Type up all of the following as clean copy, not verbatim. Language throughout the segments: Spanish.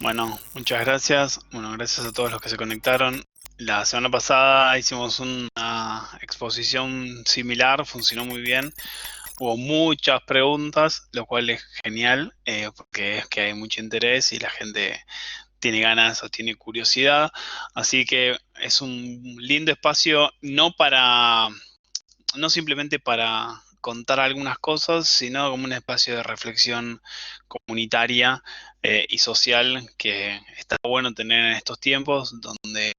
Bueno, muchas gracias. Bueno, gracias a todos los que se conectaron. La semana pasada hicimos una exposición similar, funcionó muy bien. Hubo muchas preguntas, lo cual es genial, porque es que hay mucho interés y la gente tiene ganas o tiene curiosidad. Así que es un lindo espacio, no simplemente para contar algunas cosas, sino como un espacio de reflexión comunitaria y social que está bueno tener en estos tiempos donde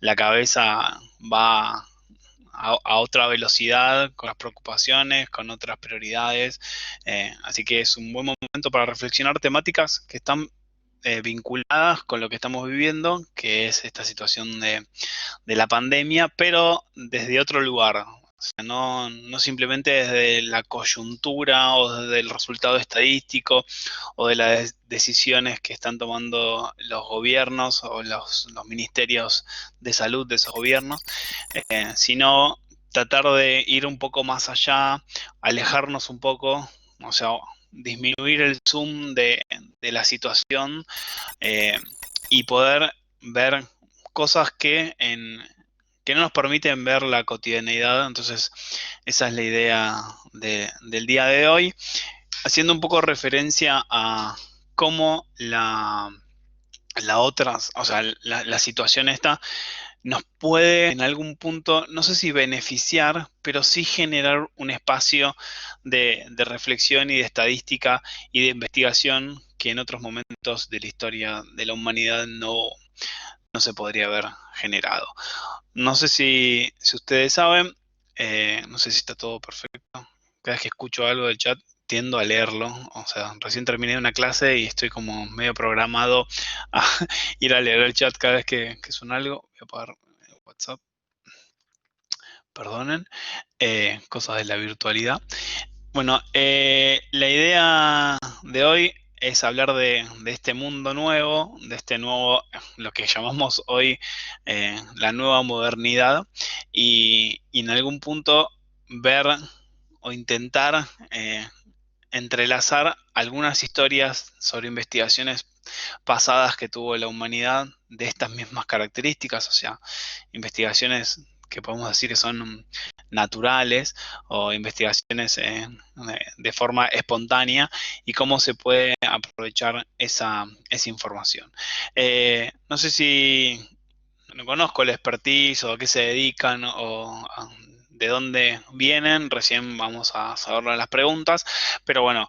la cabeza va a otra velocidad, con las preocupaciones, con otras prioridades. Así que es un buen momento para reflexionar temáticas que están vinculadas con lo que estamos viviendo, que es esta situación de la pandemia, pero desde otro lugar. O sea, no simplemente desde la coyuntura o desde el resultado estadístico o de las decisiones que están tomando los gobiernos o los ministerios de salud de esos gobiernos, sino tratar de ir un poco más allá, alejarnos un poco, o sea, disminuir el zoom de la situación, eh, y poder ver cosas que no nos permiten ver la cotidianidad. Entonces, esa es la idea del día de hoy, haciendo un poco referencia a cómo la otra, o sea, la situación esta nos puede en algún punto, no sé si beneficiar, pero sí generar un espacio de reflexión y de estadística y de investigación que en otros momentos de la historia de la humanidad no se podría haber generado. No sé si ustedes saben, no sé si está todo perfecto. Cada vez que escucho algo del chat, tiendo a leerlo. O sea, recién terminé una clase y estoy como medio programado a ir a leer el chat cada vez que suena algo. Voy a apagar WhatsApp, perdonen. Cosas de la virtualidad. Bueno, la idea de hoy es hablar de este mundo nuevo, de este nuevo, lo que llamamos hoy la nueva modernidad, y en algún punto ver o intentar entrelazar algunas historias sobre investigaciones pasadas que tuvo la humanidad de estas mismas características, o sea, investigaciones que podemos decir que son naturales o investigaciones de forma espontánea, y cómo se puede aprovechar esa información. No sé si no conozco el expertise o a qué se dedican o de dónde vienen, recién vamos a saber las preguntas, pero bueno,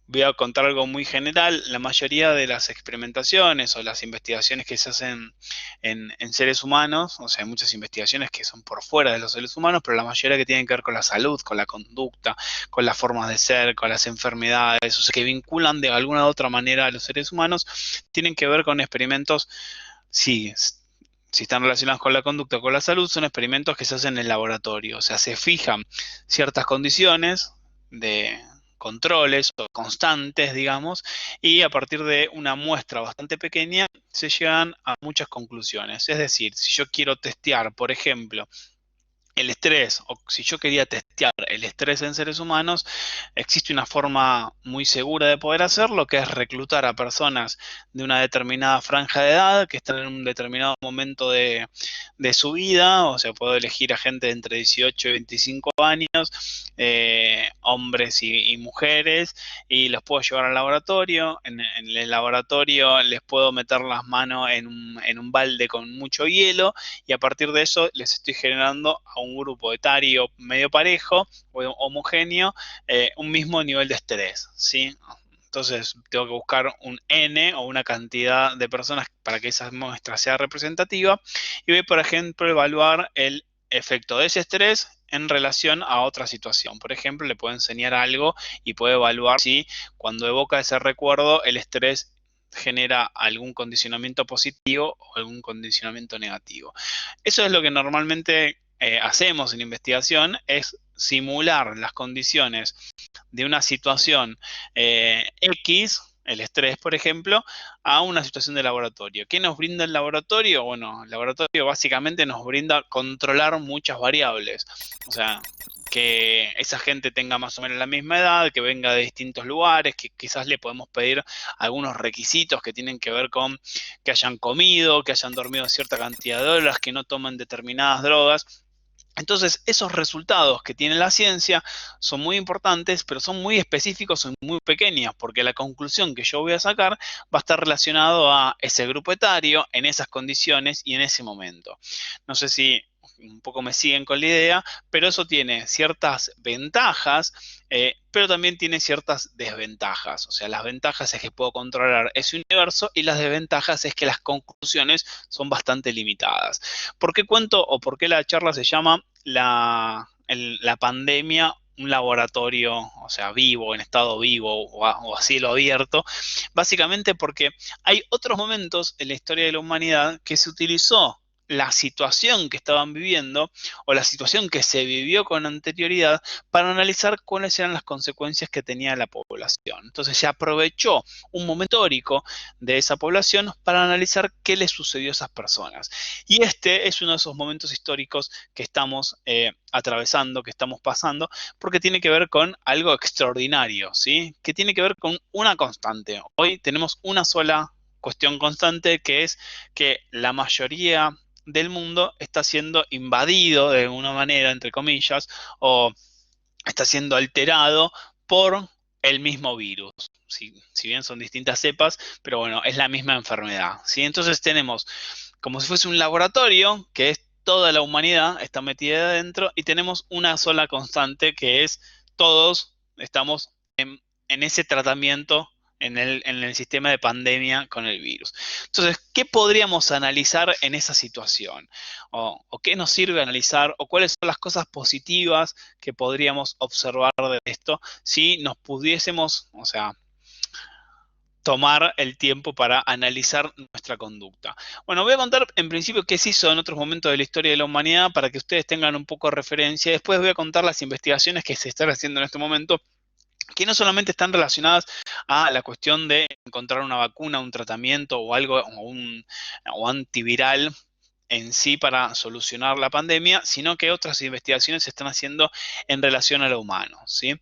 voy a contar algo muy general. La mayoría de las experimentaciones o las investigaciones que se hacen en seres humanos, o sea, hay muchas investigaciones que son por fuera de los seres humanos, pero la mayoría que tienen que ver con la salud, con la conducta, con las formas de ser, con las enfermedades, o sea, que vinculan de alguna u otra manera a los seres humanos, tienen que ver con experimentos. Sí, si están relacionados con la conducta o con la salud, son experimentos que se hacen en el laboratorio. O sea, se fijan ciertas condiciones de controles o constantes, digamos, y a partir de una muestra bastante pequeña se llegan a muchas conclusiones. Es decir, si yo quiero testear, por ejemplo, el estrés, o si yo quería testear el estrés en seres humanos, existe una forma muy segura de poder hacerlo, que es reclutar a personas de una determinada franja de edad, que están en un determinado momento de su vida. O sea, puedo elegir a gente de entre 18 y 25 años, hombres y mujeres, y los puedo llevar al laboratorio. En el laboratorio les puedo meter las manos en un balde con mucho hielo, y a partir de eso les estoy generando a un grupo etario medio parejo o homogéneo un mismo nivel de estrés, ¿sí? Entonces tengo que buscar un N o una cantidad de personas para que esa muestra sea representativa, y voy, por ejemplo, a evaluar el efecto de ese estrés en relación a otra situación. Por ejemplo, le puedo enseñar algo y puedo evaluar si cuando evoca ese recuerdo el estrés genera algún condicionamiento positivo o algún condicionamiento negativo. Eso es lo que normalmente hacemos en investigación, es simular las condiciones de una situación X, el estrés, por ejemplo, a una situación de laboratorio. ¿Qué nos brinda el laboratorio? Bueno, el laboratorio básicamente nos brinda controlar muchas variables. O sea, que esa gente tenga más o menos la misma edad, que venga de distintos lugares, que quizás le podemos pedir algunos requisitos que tienen que ver con que hayan comido, que hayan dormido cierta cantidad de horas, que no tomen determinadas drogas. Entonces, esos resultados que tiene la ciencia son muy importantes, pero son muy específicos y muy pequeños, porque la conclusión que yo voy a sacar va a estar relacionado a ese grupo etario, en esas condiciones y en ese momento. No sé si un poco me siguen con la idea, pero eso tiene ciertas ventajas, pero también tiene ciertas desventajas. O sea, las ventajas es que puedo controlar ese universo y las desventajas es que las conclusiones son bastante limitadas. ¿Por qué cuento o por qué la charla se llama la pandemia, un laboratorio, o sea, vivo, en estado vivo o a cielo abierto? Básicamente porque hay otros momentos en la historia de la humanidad que se utilizó la situación que estaban viviendo o la situación que se vivió con anterioridad para analizar cuáles eran las consecuencias que tenía la población. Entonces se aprovechó un momento histórico de esa población para analizar qué le sucedió a esas personas. Y este es uno de esos momentos históricos que estamos atravesando, que estamos pasando, porque tiene que ver con algo extraordinario, ¿sí? Que tiene que ver con una constante. Hoy tenemos una sola cuestión constante, que es que la mayoría del mundo está siendo invadido de alguna manera, entre comillas, o está siendo alterado por el mismo virus. Si bien son distintas cepas, pero bueno, es la misma enfermedad, ¿sí? Entonces tenemos como si fuese un laboratorio, que es toda la humanidad está metida adentro, y tenemos una sola constante, que es todos estamos en ese tratamiento en el sistema de pandemia con el virus. Entonces, ¿qué podríamos analizar en esa situación? O qué nos sirve analizar? ¿O cuáles son las cosas positivas que podríamos observar de esto si nos pudiésemos, o sea, tomar el tiempo para analizar nuestra conducta? Bueno, voy a contar en principio qué se hizo en otros momentos de la historia de la humanidad para que ustedes tengan un poco de referencia. Después voy a contar las investigaciones que se están haciendo en este momento, que no solamente están relacionadas a la cuestión de encontrar una vacuna, un tratamiento o algo o antiviral en sí para solucionar la pandemia, sino que otras investigaciones se están haciendo en relación a lo humano, ¿sí?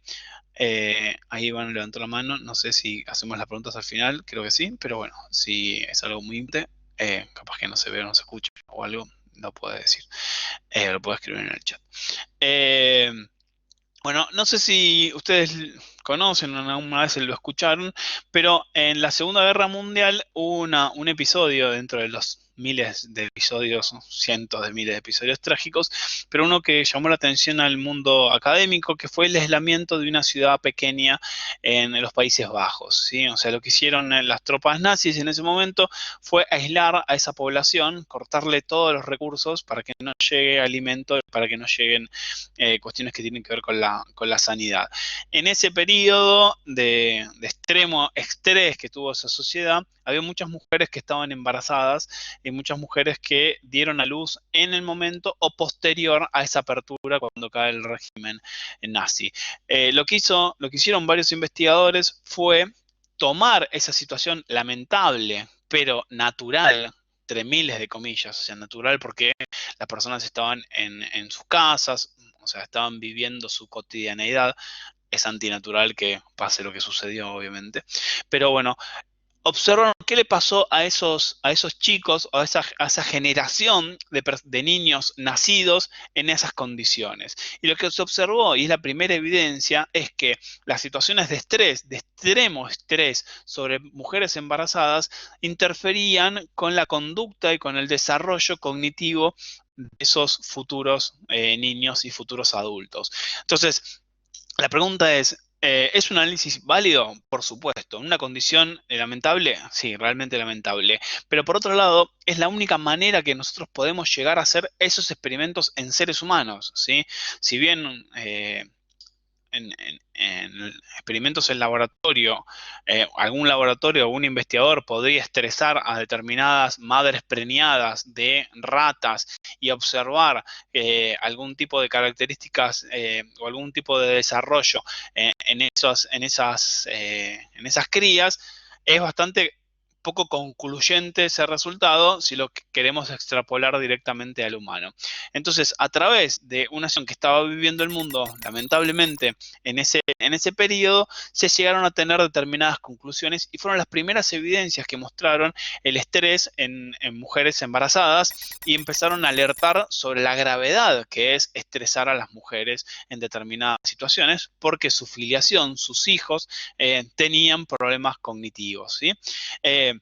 Ahí van a levantar la mano, no sé si hacemos las preguntas al final, creo que sí, pero bueno, si es algo muy importante, capaz que no se ve o no se escucha o algo, lo puede decir, lo puede escribir en el chat. Eh, bueno, no sé si ustedes conocen o alguna vez lo escucharon, pero en la Segunda Guerra Mundial hubo un episodio dentro de los miles de episodios, cientos de miles de episodios trágicos, pero uno que llamó la atención al mundo académico, que fue el aislamiento de una ciudad pequeña en los Países Bajos, ¿sí? O sea, lo que hicieron las tropas nazis en ese momento fue aislar a esa población, cortarle todos los recursos para que no llegue alimento, para que no lleguen cuestiones que tienen que ver con la sanidad. En ese periodo de extremo estrés que tuvo esa sociedad, había muchas mujeres que estaban embarazadas y muchas mujeres que dieron a luz en el momento o posterior a esa apertura cuando cae el régimen nazi. Lo que hicieron varios investigadores fue tomar esa situación lamentable, pero natural, entre miles de comillas, o sea, natural porque las personas estaban en sus casas, o sea, estaban viviendo su cotidianeidad. Es antinatural que pase lo que sucedió, obviamente. Pero bueno, observaron qué le pasó a esos chicos, a esa generación de niños nacidos en esas condiciones. Y lo que se observó, y es la primera evidencia, es que las situaciones de estrés, de extremo estrés sobre mujeres embarazadas, interferían con la conducta y con el desarrollo cognitivo de esos futuros niños y futuros adultos. Entonces, la pregunta ¿es un análisis válido? Por supuesto. ¿En una condición lamentable? Sí, realmente lamentable. Pero por otro lado, es la única manera que nosotros podemos llegar a hacer esos experimentos en seres humanos, ¿sí? Si bien en experimentos en laboratorio, algún laboratorio o un investigador podría estresar a determinadas madres preñadas de ratas y observar algún tipo de características o algún tipo de desarrollo en esas crías, es bastante poco concluyente ese resultado si lo queremos extrapolar directamente al humano. Entonces, a través de una situación que estaba viviendo el mundo, lamentablemente, en ese periodo, se llegaron a tener determinadas conclusiones y fueron las primeras evidencias que mostraron el estrés en mujeres embarazadas y empezaron a alertar sobre la gravedad que es estresar a las mujeres en determinadas situaciones porque su filiación, sus hijos, tenían problemas cognitivos, ¿sí? Eh,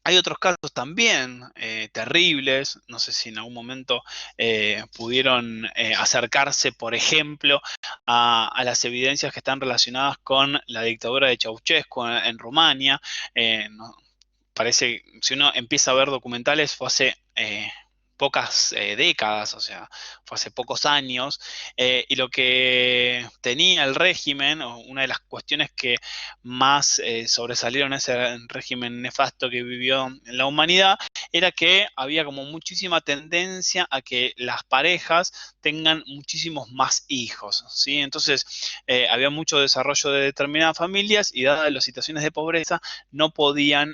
Hay otros casos también terribles, no sé si en algún momento pudieron acercarse, por ejemplo, a las evidencias que están relacionadas con la dictadura de Ceausescu en Rumania. Parece, si uno empieza a ver documentales, fue hace pocas décadas, o sea, fue hace pocos años, y lo que tenía el régimen, o una de las cuestiones que más sobresalieron en ese régimen nefasto que vivió en la humanidad, era que había como muchísima tendencia a que las parejas tengan muchísimos más hijos, ¿sí? Entonces, había mucho desarrollo de determinadas familias y dadas las situaciones de pobreza, no podían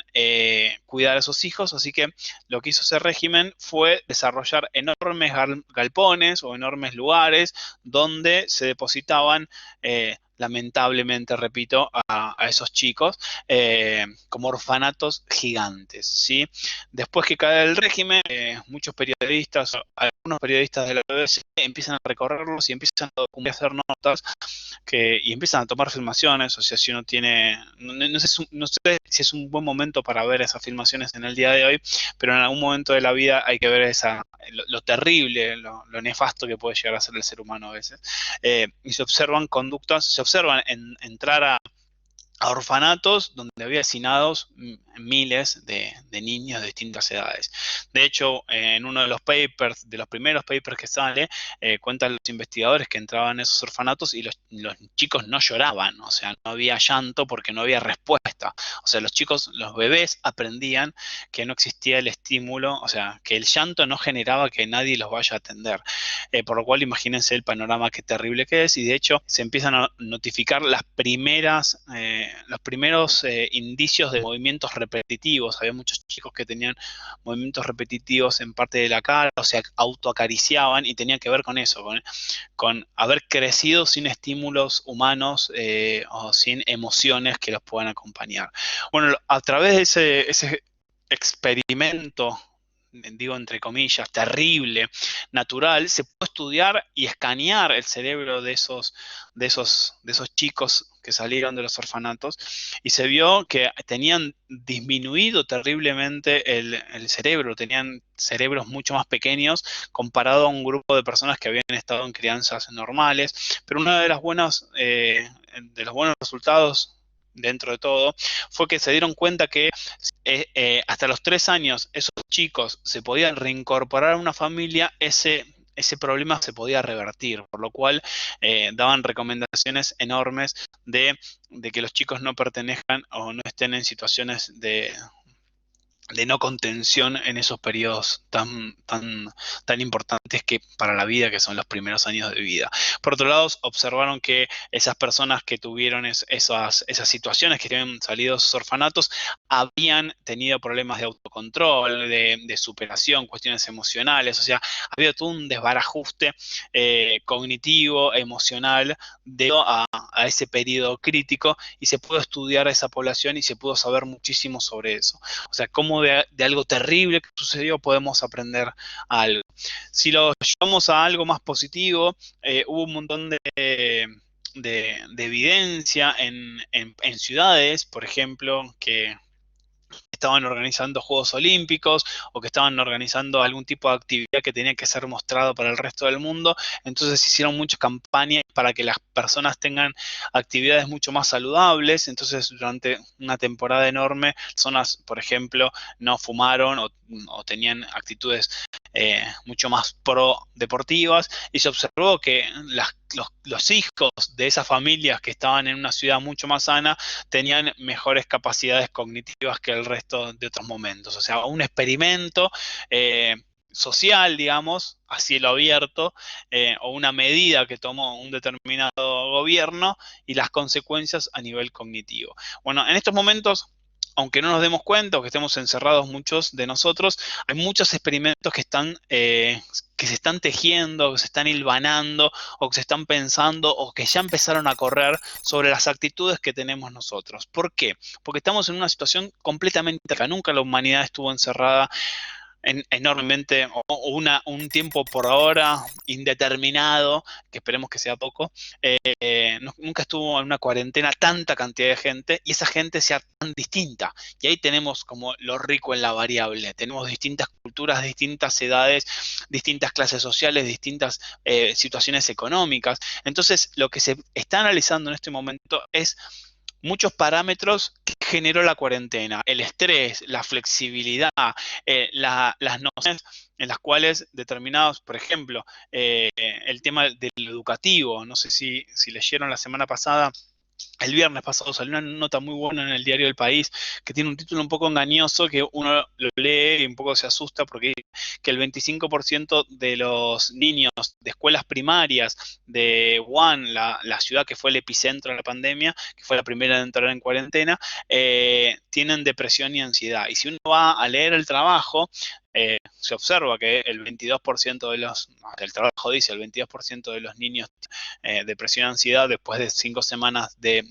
cuidar a esos hijos, así que lo que hizo ese régimen fue desarrollar enormes galpones o enormes lugares donde se depositaban, lamentablemente, repito, a esos chicos como orfanatos gigantes, ¿sí? Después que cae el régimen, muchos periodistas, algunos periodistas de la BBC empiezan a recorrerlos y empiezan a hacer notas y empiezan a tomar filmaciones, o sea, si uno tiene, no sé si es un buen momento para ver esas filmaciones en el día de hoy, pero en algún momento de la vida hay que ver lo terrible, lo nefasto que puede llegar a ser el ser humano a veces. Y se observan conductas, se observan entrar a orfanatos donde había hacinados miles de niños de distintas edades. De hecho, en uno de los papers, de los primeros papers que sale, cuentan los investigadores que entraban a esos orfanatos y los chicos no lloraban, o sea, no había llanto porque no había respuesta. O sea, los chicos, los bebés aprendían que no existía el estímulo, o sea, que el llanto no generaba que nadie los vaya a atender. Por lo cual, imagínense el panorama que terrible que es, y de hecho se empiezan a notificar los primeros indicios de movimientos repetitivos. Había muchos chicos que tenían movimientos repetitivos en parte de la cara, o sea, autoacariciaban y tenían que ver con eso, con haber crecido sin estímulos humanos o sin emociones que los puedan acompañar. Bueno, a través de ese experimento, digo entre comillas, terrible, natural, se puede estudiar y escanear el cerebro de esos chicos que salieron de los orfanatos y se vio que tenían disminuido terriblemente el cerebro, tenían cerebros mucho más pequeños comparado a un grupo de personas que habían estado en crianzas normales, pero uno de los buenos resultados dentro de todo fue que se dieron cuenta que hasta los 3 años esos chicos se podían reincorporar a una familia, ese problema se podía revertir, por lo cual daban recomendaciones enormes de que los chicos no pertenezcan o no estén en situaciones de no contención en esos periodos tan importantes que para la vida, que son los primeros años de vida. Por otro lado, observaron que esas personas que tuvieron esas situaciones, que habían salido de esos orfanatos, habían tenido problemas de autocontrol, de superación, cuestiones emocionales, o sea, había todo un desbarajuste cognitivo, emocional, debido a ese periodo crítico, y se pudo estudiar a esa población y se pudo saber muchísimo sobre eso. O sea, cómo de algo terrible que sucedió podemos aprender algo. Si lo llevamos a algo más positivo, hubo un montón de evidencia en ciudades, por ejemplo, que estaban organizando Juegos Olímpicos o que estaban organizando algún tipo de actividad que tenía que ser mostrado para el resto del mundo. Entonces hicieron muchas campañas para que las personas tengan actividades mucho más saludables. Entonces durante una temporada enorme, personas, por ejemplo, no fumaron o tenían actitudes mucho más pro deportivas, y se observó que los hijos de esas familias que estaban en una ciudad mucho más sana tenían mejores capacidades cognitivas que el resto de otros momentos. O sea, un experimento social, digamos, a cielo abierto, o una medida que tomó un determinado gobierno y las consecuencias a nivel cognitivo. Bueno, en estos momentos aunque no nos demos cuenta o que estemos encerrados muchos de nosotros, hay muchos experimentos que se están tejiendo, que se están hilvanando, o que se están pensando, o que ya empezaron a correr sobre las actitudes que tenemos nosotros. ¿Por qué? Porque estamos en una situación completamente que nunca la humanidad estuvo encerrada enormemente, o un tiempo por ahora indeterminado, que esperemos que sea poco, nunca estuvo en una cuarentena tanta cantidad de gente y esa gente sea tan distinta. Y ahí tenemos como lo rico en la variable. Tenemos distintas culturas, distintas edades, distintas clases sociales, distintas situaciones económicas. Entonces, lo que se está analizando en este momento es muchos parámetros que generó la cuarentena, el estrés, la flexibilidad, las nociones en las cuales determinados, por ejemplo, el tema del educativo, no sé si leyeron la semana pasada. El viernes pasado salió una nota muy buena en el diario El País que tiene un título un poco engañoso que uno lo lee y un poco se asusta porque dice que el 25% de los niños de escuelas primarias de Wuhan, la ciudad que fue el epicentro de la pandemia, que fue la primera en entrar en cuarentena, tienen depresión y ansiedad. Y si uno va a leer el trabajo, se observa que el 22% el trabajo dice, el 22% de los niños depresión y ansiedad después de 5 semanas de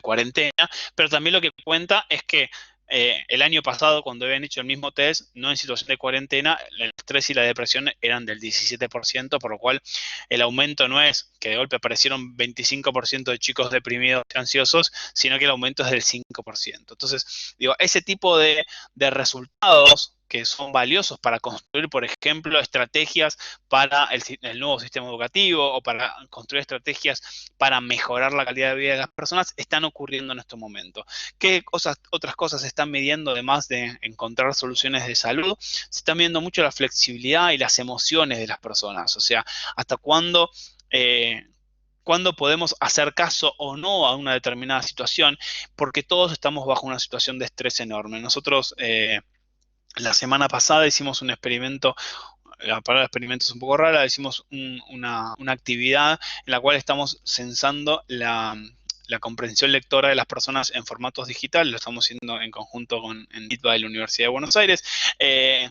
cuarentena, pero también lo que cuenta es que el año pasado, cuando habían hecho el mismo test, no en situación de cuarentena, el estrés y la depresión eran del 17%, por lo cual el aumento no es que de golpe aparecieron 25% de chicos deprimidos y ansiosos, sino que el aumento es del 5%. Entonces, digo, ese tipo de resultados que son valiosos para construir, por ejemplo, estrategias para el nuevo sistema educativo o para construir estrategias para mejorar la calidad de vida de las personas, están ocurriendo en este momento. ¿Qué otras cosas se están midiendo además de encontrar soluciones de salud? Se está midiendo mucho la flexibilidad y las emociones de las personas, o sea, hasta cuándo podemos hacer caso o no a una determinada situación, porque todos estamos bajo una situación de estrés enorme. Nosotros la semana pasada hicimos un experimento. La palabra experimento es un poco rara. Hicimos una actividad en la cual estamos censando la comprensión lectora de las personas en formatos digitales. Lo estamos haciendo en conjunto con ITBA de la Universidad de Buenos Aires,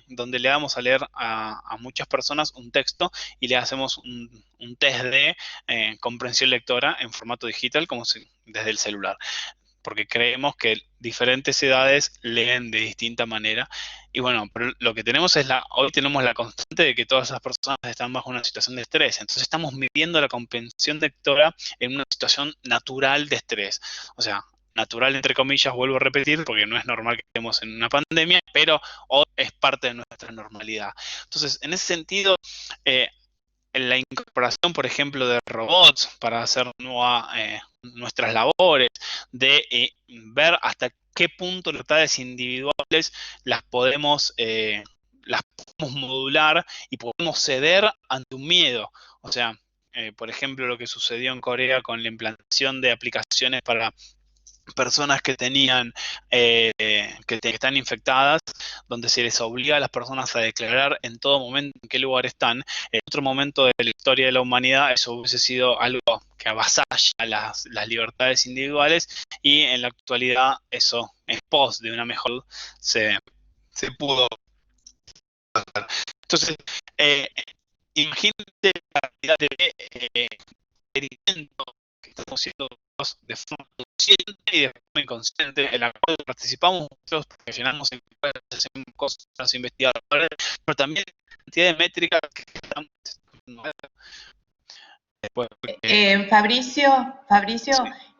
donde le damos a leer a muchas personas un texto y le hacemos un test de comprensión lectora en formato digital, desde el celular, porque creemos que diferentes edades leen de distinta manera. Y bueno, pero lo que tenemos hoy tenemos la constante de que todas esas personas están bajo una situación de estrés. Entonces estamos midiendo la comprensión lectora en una situación natural de estrés. O sea, natural entre comillas, vuelvo a repetir, porque no es normal que estemos en una pandemia, pero hoy es parte de nuestra normalidad. Entonces, en ese sentido, la incorporación, por ejemplo, de robots para hacer nuestras labores, de ver hasta qué punto las libertades individuales las podemos modular y podemos ceder ante un miedo. O sea, por ejemplo, lo que sucedió en Corea con la implantación de aplicaciones para personas que tenían que están infectadas, donde se les obliga a las personas a declarar en todo momento en qué lugar están. En otro momento de la historia de la humanidad eso hubiese sido algo que avasalla las libertades individuales, y en la actualidad eso, en pos de una mejor, se, se pudo hacer. Entonces, eh, imagínate la cantidad de experimento que estamos haciendo de forma consciente y de forma inconsciente, en la cual participamos muchos profesionales, en la cual hacemos cosas, los investigadores, pero también la cantidad de métricas que estamos después. Fabricio,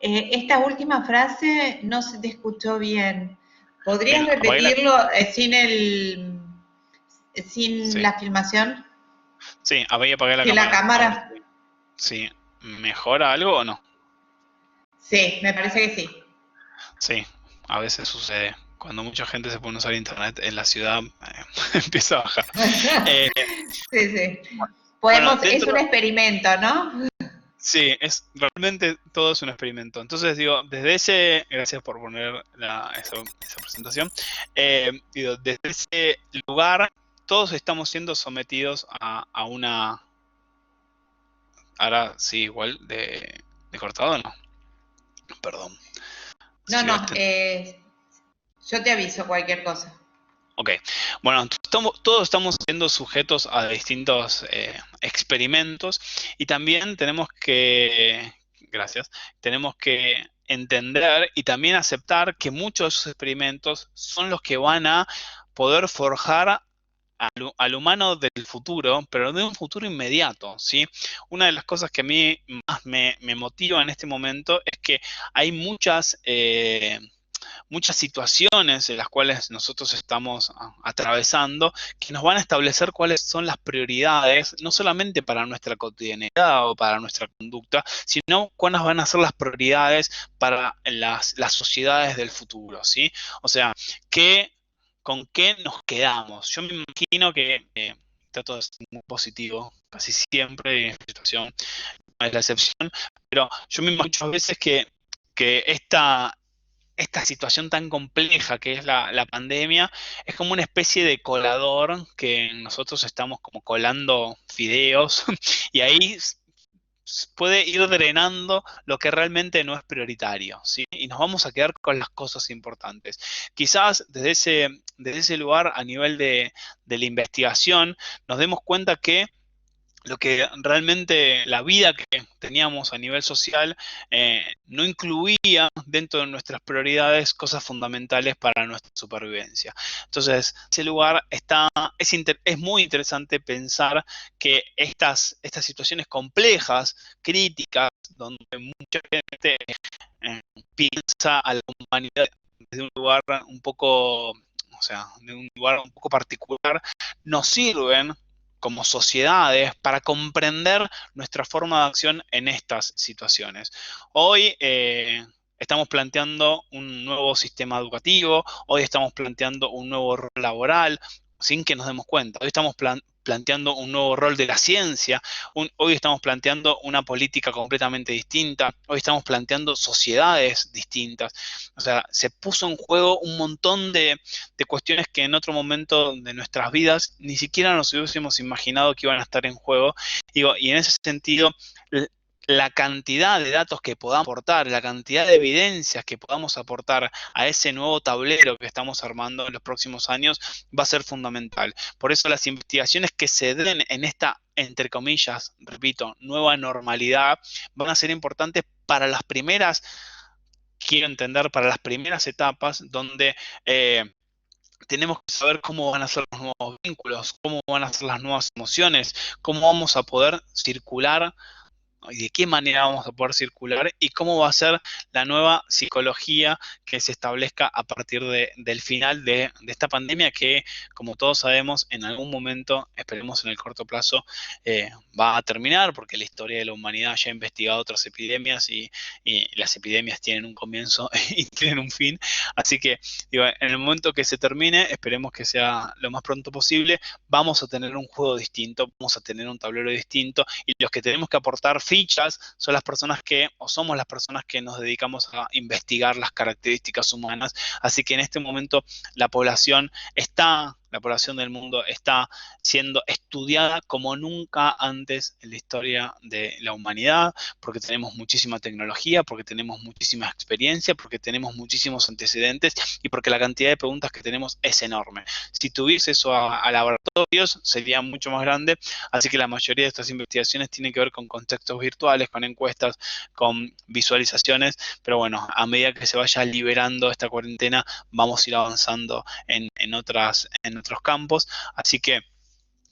Sí. esta última frase no se te escuchó bien. ¿Podrías Bien, repetirlo sin sí, la filmación? sí, apagué la Sin la cámara. A ver cámara. si mejora algo o no. Sí, me parece que sí. Sí, a veces sucede. Cuando mucha gente se pone a usar internet en la ciudad, empieza a bajar. Eh, Sí, sí. bueno, Es un experimento, ¿no? sí, realmente todo es un experimento. Entonces digo, gracias por poner esa presentación. Digo, desde ese lugar, todos estamos siendo sometidos a una, ahora sí, igual de cortado, ¿no? Perdón. No, Si no, Yo te aviso cualquier cosa. Ok, bueno, todos estamos siendo sujetos a distintos experimentos y también gracias, tenemos que entender y también aceptar que muchos de esos experimentos son los que van a poder forjar al humano del futuro, pero de un futuro inmediato, ¿sí? Una de las cosas que a mí más me motiva en este momento es que hay muchas situaciones en las cuales nosotros estamos atravesando que nos van a establecer cuáles son las prioridades, no solamente para nuestra cotidianidad o para nuestra conducta, sino cuáles van a ser las prioridades para las sociedades del futuro, ¿sí? O sea, ¿con qué nos quedamos? Yo me imagino que trato de ser muy positivo casi siempre, y en esta situación no es la excepción, pero yo me imagino muchas veces que esta situación tan compleja que es la pandemia, es como una especie de colador que nosotros estamos como colando fideos y ahí puede ir drenando lo que realmente no es prioritario, ¿sí? Y nos vamos a quedar con las cosas importantes. Quizás desde ese lugar, a nivel de la investigación, nos demos cuenta que lo que realmente la vida que teníamos a nivel social no incluía dentro de nuestras prioridades cosas fundamentales para nuestra supervivencia. Entonces, en ese lugar es muy interesante pensar que estas situaciones complejas, críticas, donde mucha gente piensa a la humanidad desde un lugar un poco, o sea, de un lugar un poco particular, nos sirven como sociedades para comprender nuestra forma de acción en estas situaciones. Hoy estamos planteando un nuevo sistema educativo, hoy estamos planteando un nuevo rol laboral, sin que nos demos cuenta. Hoy estamos planteando un nuevo rol de la ciencia, hoy estamos planteando una política completamente distinta, hoy estamos planteando sociedades distintas. O sea, se puso en juego un montón de cuestiones que en otro momento de nuestras vidas ni siquiera nos hubiésemos imaginado que iban a estar en juego. Y en ese sentido, la cantidad de datos que podamos aportar, la cantidad de evidencias que podamos aportar a ese nuevo tablero que estamos armando en los próximos años va a ser fundamental. Por eso las investigaciones que se den en esta, entre comillas, repito, nueva normalidad, van a ser importantes para las primeras, quiero entender, para las primeras etapas donde tenemos que saber cómo van a ser los nuevos vínculos, cómo van a ser las nuevas emociones, cómo vamos a poder circular y de qué manera vamos a poder circular y cómo va a ser la nueva psicología que se establezca a partir del final de esta pandemia que, como todos sabemos, en algún momento, esperemos en el corto plazo, va a terminar porque la historia de la humanidad ya ha investigado otras epidemias y las epidemias tienen un comienzo y tienen un fin. Así que, digo, en el momento que se termine, esperemos que sea lo más pronto posible, vamos a tener un juego distinto, vamos a tener un tablero distinto y los que tenemos que aportar fichas son las personas o somos las personas que nos dedicamos a investigar las características humanas. Así que en este momento la población del mundo está siendo estudiada como nunca antes en la historia de la humanidad, porque tenemos muchísima tecnología, porque tenemos muchísima experiencia, porque tenemos muchísimos antecedentes y porque la cantidad de preguntas que tenemos es enorme. Si tuviese eso a laboratorios, sería mucho más grande, así que la mayoría de estas investigaciones tienen que ver con contextos virtuales, con encuestas, con visualizaciones, pero bueno, a medida que se vaya liberando esta cuarentena, vamos a ir avanzando en otros campos, así que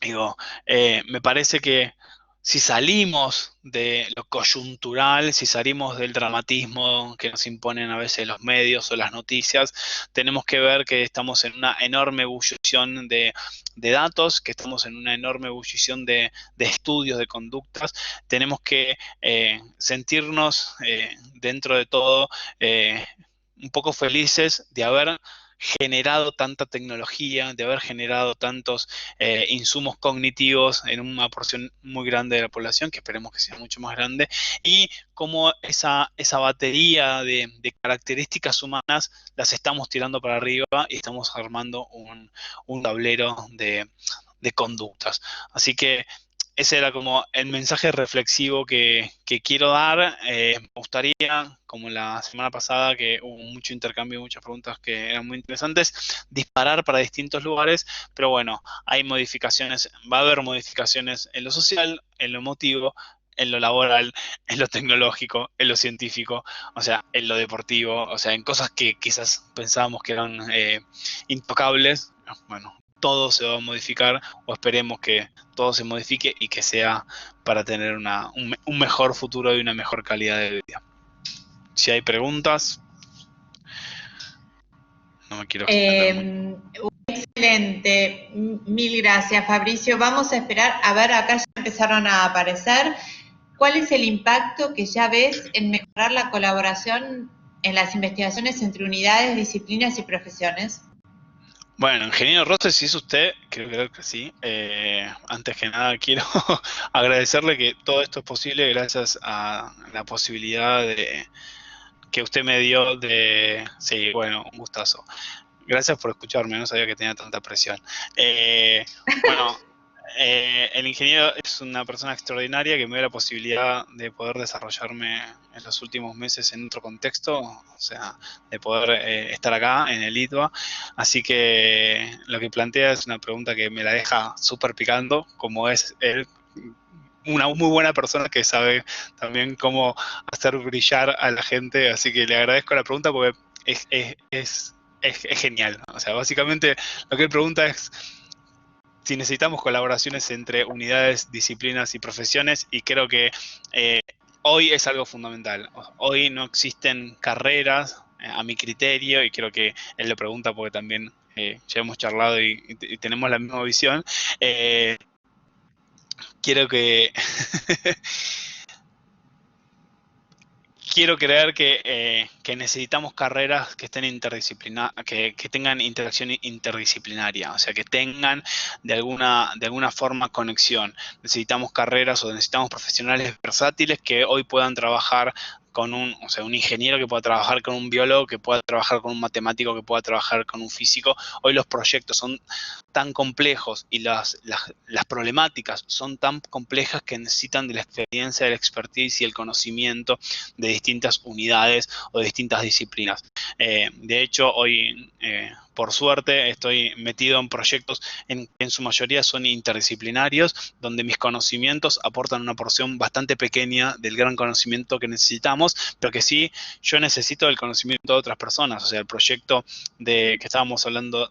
digo, me parece que si salimos de lo coyuntural, si salimos del dramatismo que nos imponen a veces los medios o las noticias, tenemos que ver que estamos en una enorme ebullición de datos, que estamos en una enorme ebullición de estudios, de conductas. Tenemos que sentirnos dentro de todo un poco felices de haber generado tanta tecnología, de haber generado tantos insumos cognitivos en una porción muy grande de la población, que esperemos que sea mucho más grande, y cómo esa batería de características humanas las estamos tirando para arriba y estamos armando un tablero de conductas. Así que ese era como el mensaje reflexivo que quiero dar. Me gustaría, como la semana pasada, que hubo mucho intercambio, muchas preguntas que eran muy interesantes, disparar para distintos lugares, pero bueno, hay modificaciones, va a haber modificaciones en lo social, en lo emotivo, en lo laboral, en lo tecnológico, en lo científico, o sea, en lo deportivo, o sea, en cosas que quizás pensábamos que eran intocables. Bueno, todo se va a modificar, o esperemos que todo se modifique y que sea para tener un mejor futuro y una mejor calidad de vida. Si hay preguntas, no me quiero extender mucho. Excelente, mil gracias Fabricio. Vamos a esperar, a ver, acá ya empezaron a aparecer. ¿Cuál es el impacto que ya ves en mejorar la colaboración en las investigaciones entre unidades, disciplinas y profesiones? Bueno, ingeniero Rosses, si es usted, creo que sí. Antes que nada quiero agradecerle que todo esto es posible gracias a la posibilidad que usted me dio de... Sí, bueno, un gustazo. Gracias por escucharme, no sabía que tenía tanta presión. Bueno, el ingeniero es una persona extraordinaria que me dio la posibilidad de poder desarrollarme en los últimos meses en otro contexto, o sea, de poder estar acá en el ITBA. Así que lo que plantea es una pregunta que me la deja súper picando, como es él, una muy buena persona que sabe también cómo hacer brillar a la gente. Así que le agradezco la pregunta porque es genial. O sea, básicamente lo que él pregunta es si necesitamos colaboraciones entre unidades, disciplinas y profesiones, y creo que hoy es algo fundamental. Hoy no existen carreras a mi criterio, y creo que él lo pregunta porque también ya hemos charlado y tenemos la misma visión. Quiero que quiero creer que necesitamos carreras que estén que tengan interacción interdisciplinaria, o sea, que tengan de alguna forma conexión. Necesitamos carreras o necesitamos profesionales versátiles que hoy puedan trabajar con o sea, un ingeniero que pueda trabajar con un biólogo, que pueda trabajar con un matemático, que pueda trabajar con un físico. Hoy los proyectos son tan complejos y las problemáticas son tan complejas que necesitan de la experiencia, de la expertise y el conocimiento de distintas unidades o de distintas disciplinas. De hecho, hoy, por suerte, estoy metido en proyectos que en su mayoría son interdisciplinarios, donde mis conocimientos aportan una porción bastante pequeña del gran conocimiento que necesitamos, pero que sí, yo necesito el conocimiento de otras personas. O sea, el proyecto que estábamos hablando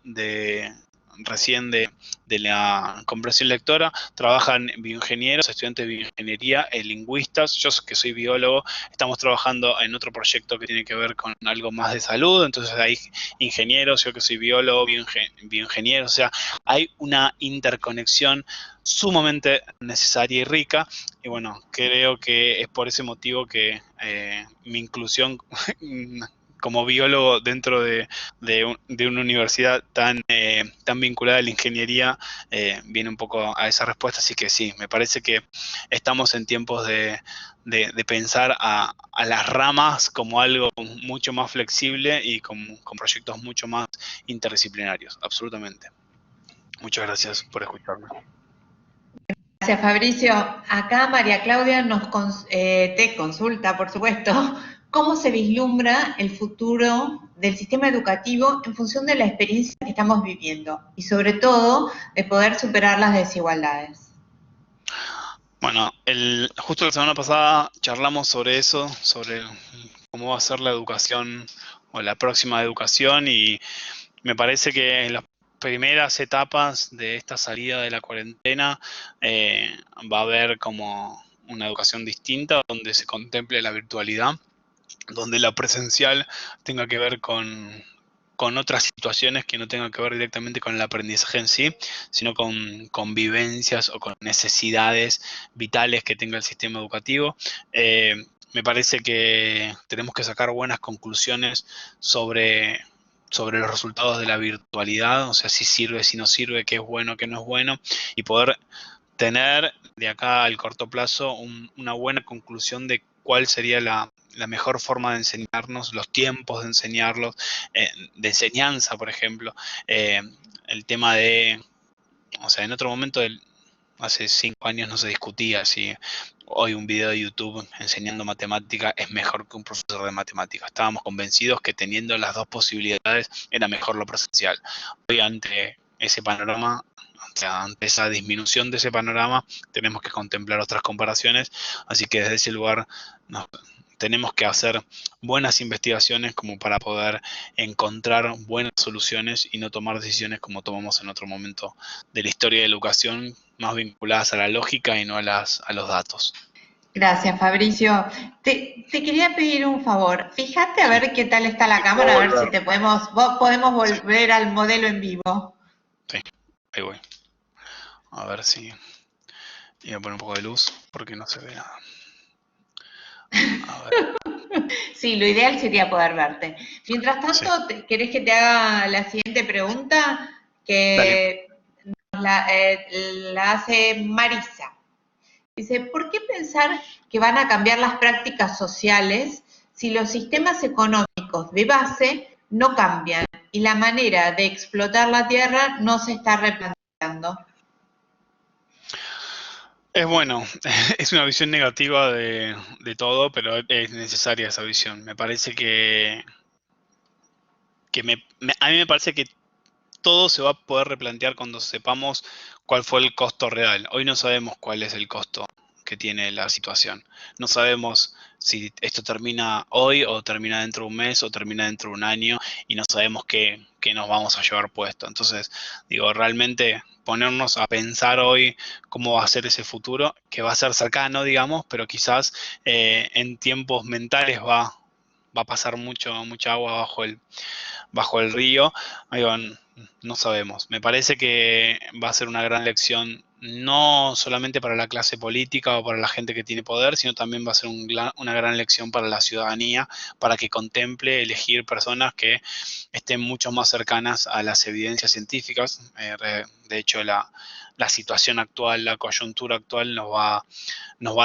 recién de la comprensión lectora, trabajan bioingenieros, estudiantes de bioingeniería, lingüistas. Yo que soy biólogo, estamos trabajando en otro proyecto que tiene que ver con algo más de salud, entonces hay ingenieros, yo que soy biólogo, bioingeniero, o sea, hay una interconexión sumamente necesaria y rica, y bueno, creo que es por ese motivo que mi inclusión como biólogo dentro de una universidad tan vinculada a la ingeniería, viene un poco a esa respuesta. Así que sí, me parece que estamos en tiempos de pensar a las ramas como algo mucho más flexible y con proyectos mucho más interdisciplinarios, absolutamente. Muchas gracias por escucharme. Gracias, Fabricio. Acá María Claudia te consulta, por supuesto, cómo se vislumbra el futuro del sistema educativo en función de la experiencia que estamos viviendo y sobre todo de poder superar las desigualdades. Bueno, justo la semana pasada charlamos sobre eso, sobre cómo va a ser la educación o la próxima educación, y me parece que en las primeras etapas de esta salida de la cuarentena va a haber como una educación distinta, donde se contemple la virtualidad, donde la presencial tenga que ver con otras situaciones que no tengan que ver directamente con el aprendizaje en sí, sino con vivencias o con necesidades vitales que tenga el sistema educativo. Me parece que tenemos que sacar buenas conclusiones sobre los resultados de la virtualidad, o sea, si sirve, si no sirve, qué es bueno, qué no es bueno, y poder tener de acá al corto plazo una buena conclusión de cuál sería la mejor forma de enseñarnos, los tiempos de enseñarlos, de enseñanza, por ejemplo, el tema o sea, en otro momento Hace 5 años no se discutía si hoy un video de YouTube enseñando matemática es mejor que un profesor de matemáticas. Estábamos convencidos que teniendo las dos posibilidades era mejor lo presencial. Hoy ante ese panorama, ante esa disminución de ese panorama, tenemos que contemplar otras comparaciones, así que desde ese lugar tenemos que hacer buenas investigaciones como para poder encontrar buenas soluciones y no tomar decisiones como tomamos en otro momento de la historia de la educación, más vinculadas a la lógica y no a los datos. Gracias, Fabricio. Te quería pedir un favor. Fíjate a Sí. ver qué tal está la Sí, cámara, a ver si te podemos volver al modelo en vivo. Sí, ahí voy. A ver si... Voy a poner un poco de luz porque no se ve nada. A ver. Sí, lo ideal sería poder verte. Mientras Sí. tanto, ¿querés que te haga la siguiente pregunta? Dale. Que la hace Marisa. Dice, ¿por qué pensar que van a cambiar las prácticas sociales si los sistemas económicos de base no cambian y la manera de explotar la tierra no se está replanteando? Es bueno, es una visión negativa de todo, pero es necesaria esa visión. Me parece a mí me parece que todo se va a poder replantear cuando sepamos cuál fue el costo real. Hoy no sabemos cuál es el costo que tiene la situación. No sabemos si esto termina hoy o termina dentro de un mes o termina dentro de un año y no sabemos qué nos vamos a llevar puesto. Entonces, digo, realmente ponernos a pensar hoy cómo va a ser ese futuro, que va a ser cercano, digamos, pero quizás en tiempos mentales va a pasar mucha agua bajo el río. Digo, no sabemos. Me parece que va a ser una gran lección, no solamente para la clase política o para la gente que tiene poder, sino también va a ser una gran lección para la ciudadanía, para que contemple elegir personas que estén mucho más cercanas a las evidencias científicas. De hecho, la situación actual, la coyuntura actual nos va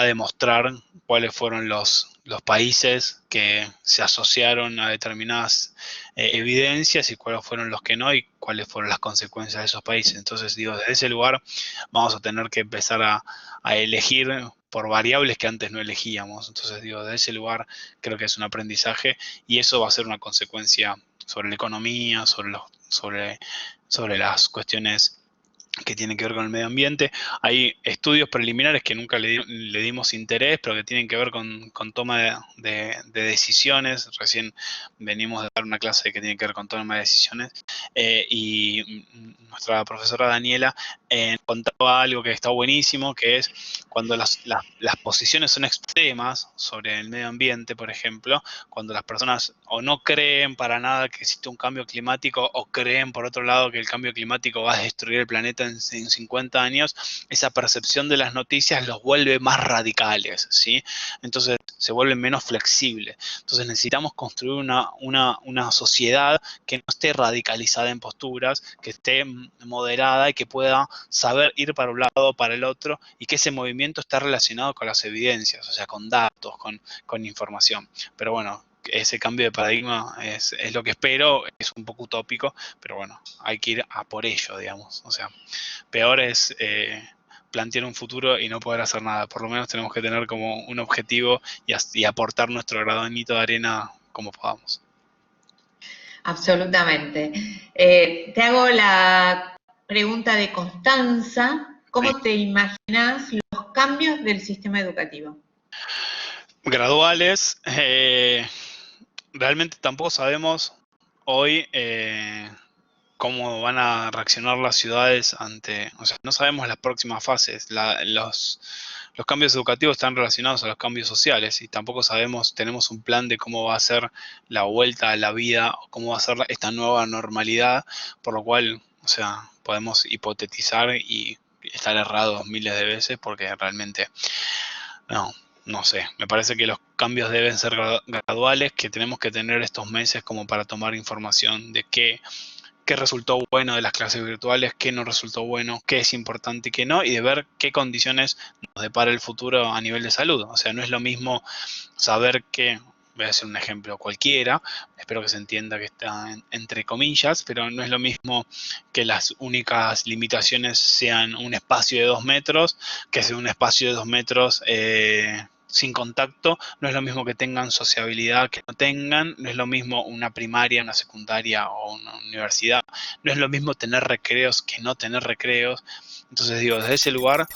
a demostrar cuáles fueron los países que se asociaron a determinadas evidencias y cuáles fueron los que no y cuáles fueron las consecuencias de esos países. Entonces, digo, desde ese lugar vamos a tener que empezar a elegir por variables que antes no elegíamos. Entonces, digo, desde ese lugar creo que es un aprendizaje y eso va a ser una consecuencia sobre la economía, sobre las cuestiones que tienen que ver con el medio ambiente. Hay estudios preliminares que nunca le dimos interés, pero que tienen que ver con toma de decisiones. Recién venimos de dar una clase que tiene que ver con toma de decisiones y nuestra profesora Daniela contaba algo que está buenísimo, que es cuando las posiciones son extremas sobre el medio ambiente, por ejemplo, cuando las personas o no creen para nada que existe un cambio climático o creen por otro lado que el cambio climático va a destruir el planeta en 50 años, esa percepción de las noticias los vuelve más radicales, ¿sí? Entonces se vuelven menos flexibles. Entonces necesitamos construir una sociedad que no esté radicalizada en posturas, que esté moderada y que pueda saber ir para un lado o para el otro y que ese movimiento está relacionado con las evidencias, o sea, con datos, con información. Pero bueno, ese cambio de paradigma es lo que espero, es un poco utópico, pero bueno, hay que ir a por ello, digamos. O sea, peor es plantear un futuro y no poder hacer nada. Por lo menos tenemos que tener como un objetivo y aportar nuestro granito de arena como podamos. Absolutamente. Te hago la pregunta de Constanza. Sí. ¿Cómo te imaginas los cambios del sistema educativo? Graduales. Realmente tampoco sabemos hoy cómo van a reaccionar las ciudades o sea, no sabemos las próximas fases. Los cambios educativos están relacionados a los cambios sociales y tampoco sabemos, tenemos un plan de cómo va a ser la vuelta a la vida, o cómo va a ser esta nueva normalidad, por lo cual, o sea, podemos hipotetizar y estar errados miles de veces porque realmente no sé, me parece que los cambios deben ser graduales, que tenemos que tener estos meses como para tomar información de qué resultó bueno de las clases virtuales, qué no resultó bueno, qué es importante y qué no, y de ver qué condiciones nos depara el futuro a nivel de salud. O sea, no es lo mismo saber que voy a hacer un ejemplo cualquiera, espero que se entienda que está entre comillas, pero no es lo mismo que las únicas limitaciones sean un espacio de 2 metros, que sea un espacio de 2 metros sin contacto, no es lo mismo que tengan sociabilidad que no tengan, no es lo mismo una primaria, una secundaria o una universidad, no es lo mismo tener recreos que no tener recreos. Entonces digo, desde ese lugar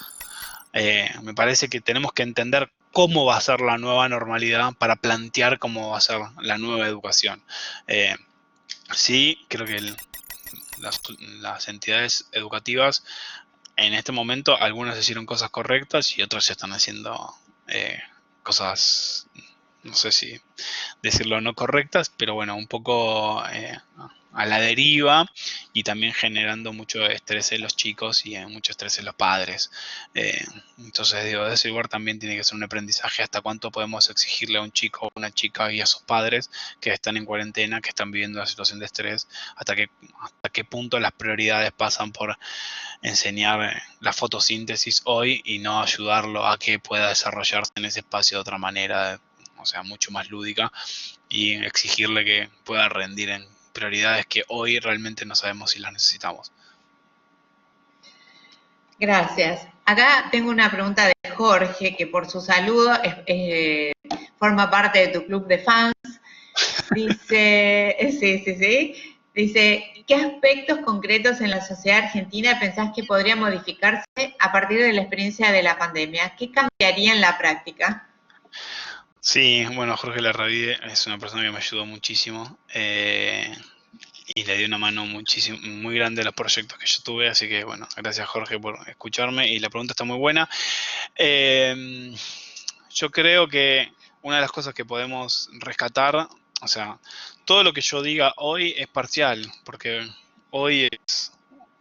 me parece que tenemos que entender cómo va a ser la nueva normalidad para plantear cómo va a ser la nueva educación. Sí, creo que las entidades educativas en este momento, algunas hicieron cosas correctas y otras ya están haciendo cosas, no sé si decirlo no correctas, pero bueno, un poco a la deriva y también generando mucho estrés en los chicos y mucho estrés en los padres. Eh, entonces, digo, de ese lugar también tiene que ser un aprendizaje hasta cuánto podemos exigirle a un chico o una chica y a sus padres que están en cuarentena, que están viviendo una situación de estrés, hasta qué punto las prioridades pasan por enseñar la fotosíntesis hoy y no ayudarlo a que pueda desarrollarse en ese espacio de otra manera, o sea, mucho más lúdica, y exigirle que pueda rendir en prioridades que hoy realmente no sabemos si las necesitamos. Gracias. Acá tengo una pregunta de Jorge, que por su saludo forma parte de tu club de fans. Dice, sí. Dice, ¿qué aspectos concretos en la sociedad argentina pensás que podría modificarse a partir de la experiencia de la pandemia? ¿Qué cambiaría en la práctica? Sí, bueno, Jorge Larravide es una persona que me ayudó muchísimo y le dio una mano muchísimo, muy grande a los proyectos que yo tuve, así que bueno, gracias Jorge por escucharme y la pregunta está muy buena. Yo creo que una de las cosas que podemos rescatar, o sea, todo lo que yo diga hoy es parcial, porque hoy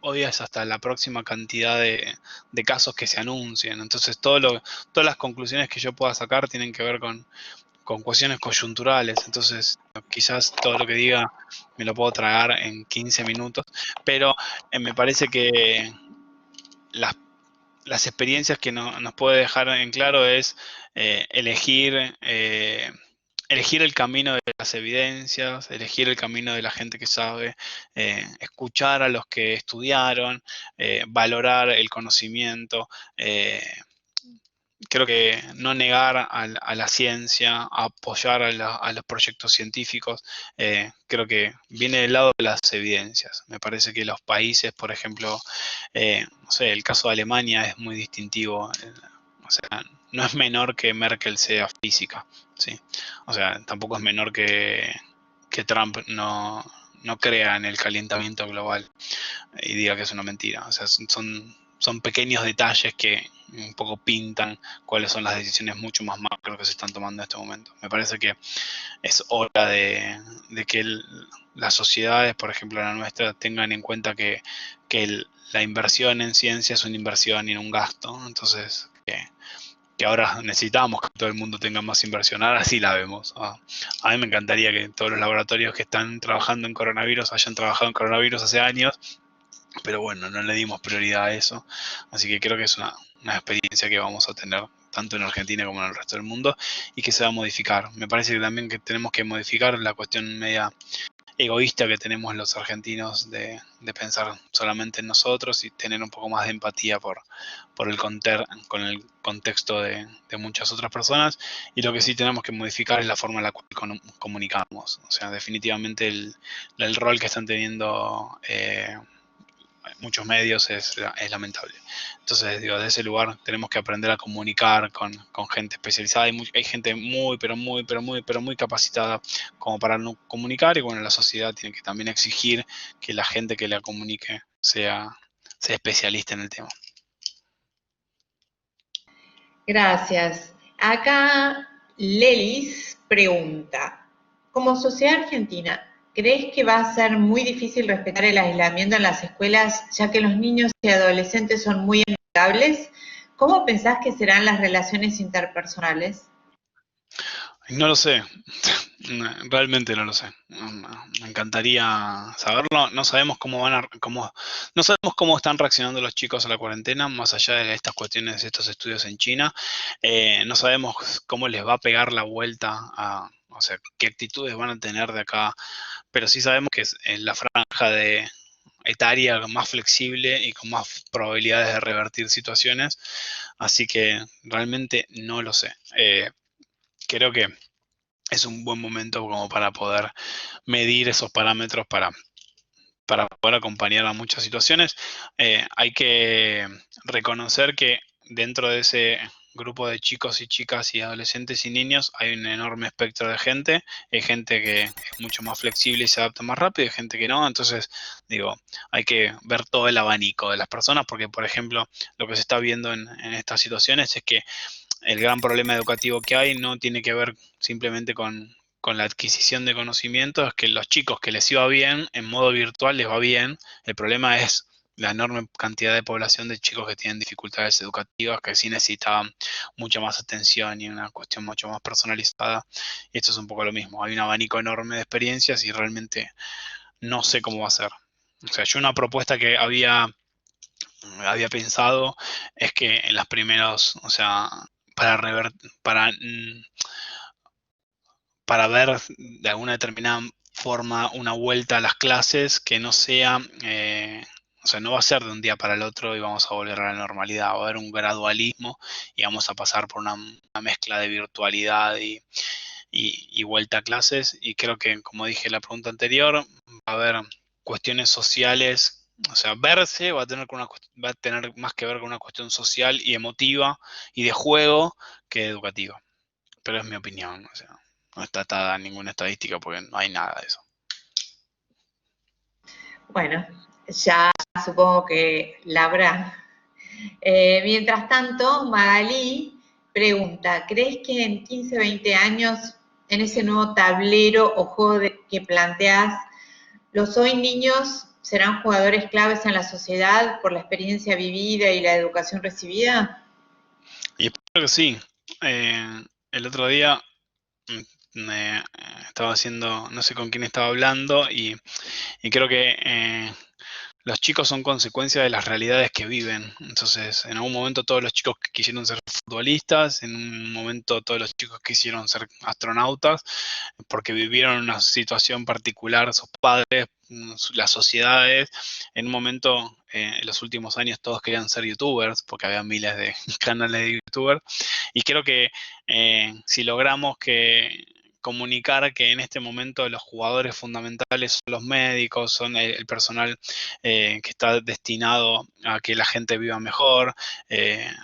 hoy es hasta la próxima cantidad de casos que se anuncien. Entonces, todas las conclusiones que yo pueda sacar tienen que ver con cuestiones coyunturales. Entonces, quizás todo lo que diga me lo puedo tragar en 15 minutos, pero me parece que las las experiencias que nos puede dejar en claro es elegir, elegir el camino de las evidencias, elegir el camino de la gente que sabe, escuchar a los que estudiaron, valorar el conocimiento. Creo que no negar a la ciencia, apoyar a los proyectos científicos, creo que viene del lado de las evidencias. Me parece que los países, por ejemplo, no sé, el caso de Alemania es muy distintivo. O sea, no es menor que Merkel sea física, ¿sí? O sea, tampoco es menor que Trump no crea en el calentamiento global y diga que es una mentira. O sea, son pequeños detalles que un poco pintan cuáles son las decisiones mucho más macro que se están tomando en este momento. Me parece que es hora de que las sociedades, por ejemplo la nuestra, tengan en cuenta que la inversión en ciencia es una inversión y no un gasto. Entonces, que ahora necesitamos que todo el mundo tenga más inversión. Ahora sí la vemos. A mí me encantaría que todos los laboratorios que están trabajando en coronavirus hayan trabajado en coronavirus hace años, pero bueno, no le dimos prioridad a eso. Así que creo que es una experiencia que vamos a tener tanto en Argentina como en el resto del mundo y que se va a modificar. Me parece que también que tenemos que modificar la cuestión media egoísta que tenemos los argentinos de pensar solamente en nosotros y tener un poco más de empatía por con el contexto de muchas otras personas. Y lo que sí tenemos que modificar es la forma en la cual comunicamos. O sea, definitivamente el rol que están teniendo muchos medios es lamentable. Entonces, digo, de ese lugar tenemos que aprender a comunicar con gente especializada. Hay gente muy, pero muy capacitada como para no comunicar y bueno, la sociedad tiene que también exigir que la gente que la comunique sea especialista en el tema. Gracias. Acá Lelis pregunta, como sociedad argentina, ¿crees que va a ser muy difícil respetar el aislamiento en las escuelas, ya que los niños y adolescentes son muy amigables? ¿Cómo pensás que serán las relaciones interpersonales? No lo sé, realmente no lo sé. Me encantaría saberlo. No sabemos no sabemos cómo están reaccionando los chicos a la cuarentena, más allá de estas cuestiones, estos estudios en China. No sabemos cómo les va a pegar la vuelta o sea, qué actitudes van a tener de acá, pero sí sabemos que es en la franja de etaria más flexible y con más probabilidades de revertir situaciones, así que realmente no lo sé. Creo que es un buen momento como para poder medir esos parámetros para poder acompañar a muchas situaciones. Hay que reconocer que dentro de ese grupo de chicos y chicas y adolescentes y niños hay un enorme espectro de gente. Hay gente que es mucho más flexible y se adapta más rápido, hay gente que no. Entonces, digo, hay que ver todo el abanico de las personas porque, por ejemplo, lo que se está viendo en estas situaciones es que el gran problema educativo que hay no tiene que ver simplemente con la adquisición de conocimientos, es que los chicos que les iba bien, en modo virtual les va bien. El problema es la enorme cantidad de población de chicos que tienen dificultades educativas, que sí necesitaban mucha más atención y una cuestión mucho más personalizada. Y esto es un poco lo mismo. Hay un abanico enorme de experiencias y realmente no sé cómo va a ser. O sea, yo una propuesta que había pensado es que en las primeros, o sea, para rever, para, para ver de alguna determinada forma una vuelta a las clases que no sea, o sea, no va a ser de un día para el otro y vamos a volver a la normalidad, va a haber un gradualismo y vamos a pasar por una mezcla de virtualidad y vuelta a clases y creo que, como dije en la pregunta anterior, va a haber cuestiones sociales, o sea, verse va a tener más que ver con una cuestión social y emotiva y de juego que educativa. Pero es mi opinión, o sea, no está atada a ninguna estadística porque no hay nada de eso. Bueno, ya supongo que la habrá. Mientras tanto, Magalí pregunta, ¿crees que en 15, 20 años, en ese nuevo tablero o juego que planteas, los hoy niños serán jugadores claves en la sociedad por la experiencia vivida y la educación recibida? Y espero que sí. El otro día me estaba haciendo, no sé con quién estaba hablando y creo que los chicos son consecuencia de las realidades que viven. Entonces, en algún momento todos los chicos que quisieron ser futbolistas, en un momento todos los chicos quisieron ser astronautas, porque vivieron una situación particular, sus padres, las sociedades. En un momento, en los últimos años, todos querían ser youtubers, porque había miles de canales de youtubers. Y creo que si logramos que comunicar que en este momento los jugadores fundamentales son los médicos, son el personal que está destinado a que la gente viva mejor.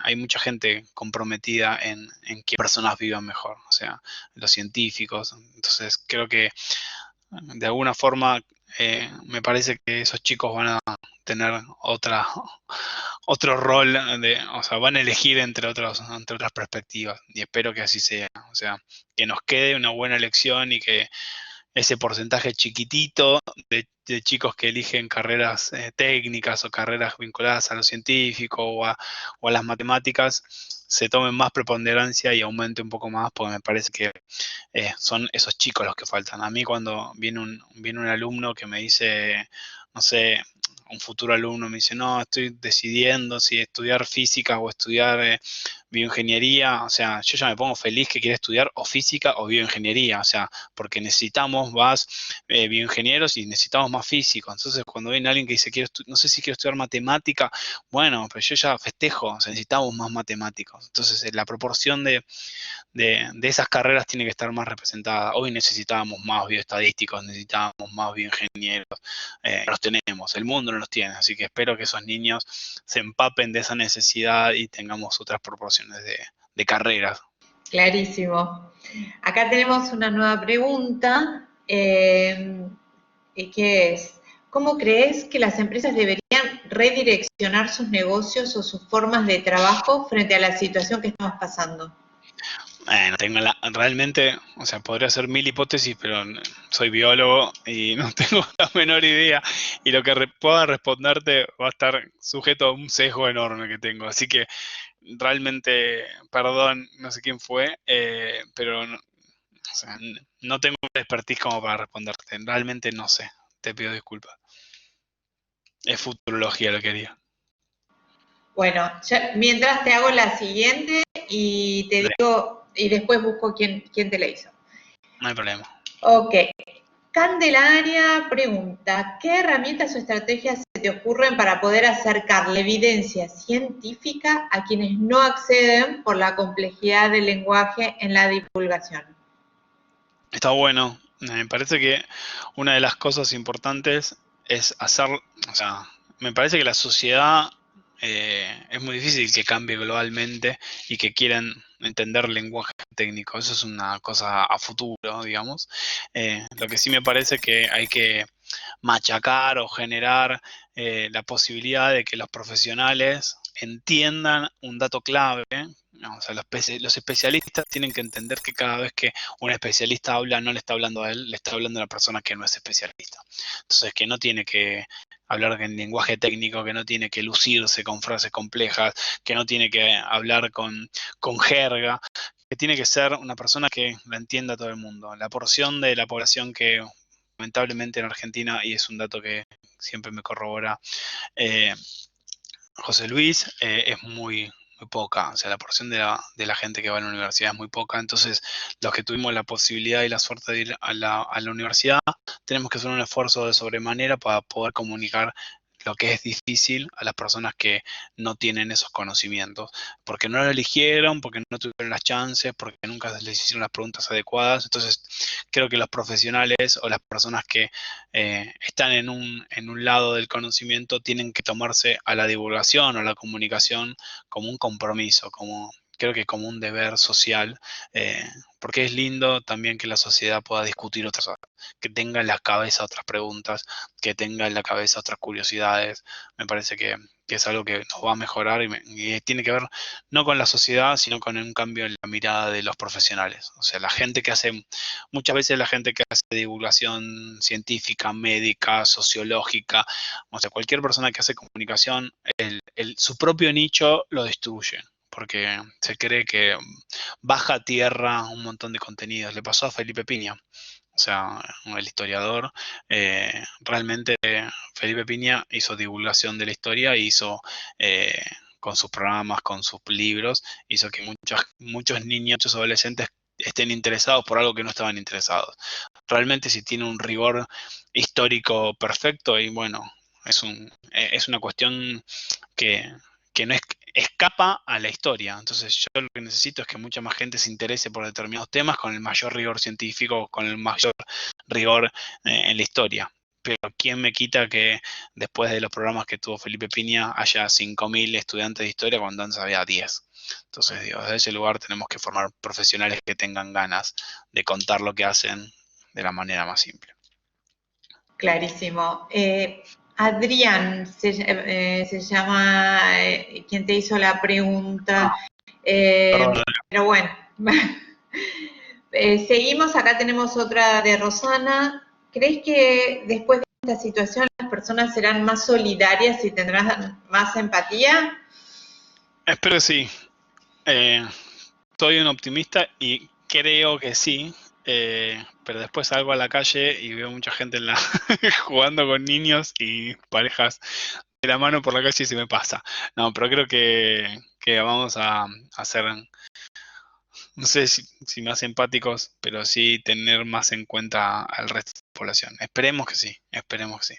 Hay mucha gente comprometida en que personas vivan mejor, o sea, los científicos. Entonces creo que de alguna forma me parece que esos chicos van a tener otro rol, o sea, van a elegir entre otras perspectivas y espero que así sea, o sea, que nos quede una buena elección y que ese porcentaje chiquitito de chicos que eligen carreras técnicas o carreras vinculadas a lo científico o a las matemáticas se tomen más preponderancia y aumente un poco más, porque me parece que son esos chicos los que faltan. A mí cuando viene un alumno que me dice, no sé, un futuro alumno me dice, no, estoy decidiendo si estudiar física o estudiar bioingeniería, o sea, yo ya me pongo feliz que quiere estudiar o física o bioingeniería, o sea, porque necesitamos más bioingenieros y necesitamos más físicos. Entonces, cuando viene alguien que dice, no sé si quiero estudiar matemática, bueno, pero yo ya festejo, o sea, necesitamos más matemáticos. Entonces, la proporción de esas carreras tiene que estar más representada. Hoy necesitábamos más bioestadísticos, necesitábamos más bioingenieros, los tenemos, el mundo no los tiene, así que espero que esos niños se empapen de esa necesidad y tengamos otras proporciones de carreras. Clarísimo. Acá tenemos una nueva pregunta, que es, ¿cómo crees que las empresas deberían redireccionar sus negocios o sus formas de trabajo frente a la situación que estamos pasando? No tengo realmente, o sea, podría hacer mil hipótesis, pero soy biólogo y no tengo la menor idea. Y lo que pueda responderte va a estar sujeto a un sesgo enorme que tengo. Así que realmente, perdón, no sé quién fue, pero no, o sea, no tengo expertise como para responderte. Realmente no sé. Te pido disculpas. Es futurología lo que haría. Bueno, mientras te hago la siguiente y te digo, y después busco quién te la hizo. no hay problema. Ok. Candelaria pregunta, ¿qué herramientas o estrategias se te ocurren para poder acercar la evidencia científica a quienes no acceden por la complejidad del lenguaje en la divulgación? Está bueno. Me parece que una de las cosas importantes es hacer, o sea, me parece que la sociedad es muy difícil que cambie globalmente y que quieran entender lenguaje técnico. Eso es una cosa a futuro, digamos. Lo que sí me parece que hay que machacar o generar la posibilidad de que los profesionales entiendan un dato clave, ¿no? O sea, los especialistas tienen que entender que cada vez que un especialista habla, no le está hablando a él, le está hablando a la persona que no es especialista. Entonces, que no tiene que hablar en lenguaje técnico, que no tiene que lucirse con frases complejas, que no tiene que hablar con jerga, que tiene que ser una persona que la entienda todo el mundo. La porción de la población que lamentablemente en Argentina, y es un dato que siempre me corrobora eh, José Luis, es muy poca. O sea, la porción de la gente que va a la universidad es muy poca. Entonces, los que tuvimos la posibilidad y la suerte de ir a la universidad, tenemos que hacer un esfuerzo de sobremanera para poder comunicar lo que es difícil a las personas que no tienen esos conocimientos, porque no lo eligieron, porque no tuvieron las chances, porque nunca les hicieron las preguntas adecuadas. Entonces, creo que los profesionales o las personas que están en un lado del conocimiento tienen que tomarse a la divulgación o a la comunicación como un compromiso, como creo que como un deber social, eh, porque es lindo también que la sociedad pueda discutir otras cosas, que tenga en la cabeza otras preguntas, que tenga en la cabeza otras curiosidades. Me parece que es algo que nos va a mejorar y tiene que ver no con la sociedad, sino con un cambio en la mirada de los profesionales. O sea, la gente que hace, muchas veces la gente que hace divulgación científica, médica, sociológica, o sea, cualquier persona que hace comunicación, su propio nicho lo destruye, porque se cree que baja a tierra un montón de contenidos. Le pasó a Felipe Piña. O sea, el historiador, realmente Felipe Piña hizo divulgación de la historia, hizo con sus programas, con sus libros, hizo que muchos niños, muchos adolescentes estén interesados por algo que no estaban interesados. Realmente si tiene un rigor histórico perfecto y bueno, es una cuestión que, que no es, escapa a la historia. Entonces yo lo que necesito es que mucha más gente se interese por determinados temas con el mayor rigor científico, con el mayor rigor en la historia. Pero ¿quién me quita que después de los programas que tuvo Felipe Piña haya 5.000 estudiantes de historia cuando antes había 10? Entonces, digo, desde ese lugar tenemos que formar profesionales que tengan ganas de contar lo que hacen de la manera más simple. Clarísimo. Adrián se llama quien te hizo la pregunta. Perdón. Pero bueno, seguimos. Acá tenemos otra de Rosana. ¿Crees que después de esta situación las personas serán más solidarias y tendrán más empatía? Espero que sí. Eh, Soy un optimista y creo que sí, pero después salgo a la calle y veo mucha gente jugando con niños y parejas de la mano por la calle y se me pasa. No, pero creo que vamos a ser, no sé si más empáticos, pero sí tener más en cuenta al resto de la población. Esperemos que sí, esperemos que sí.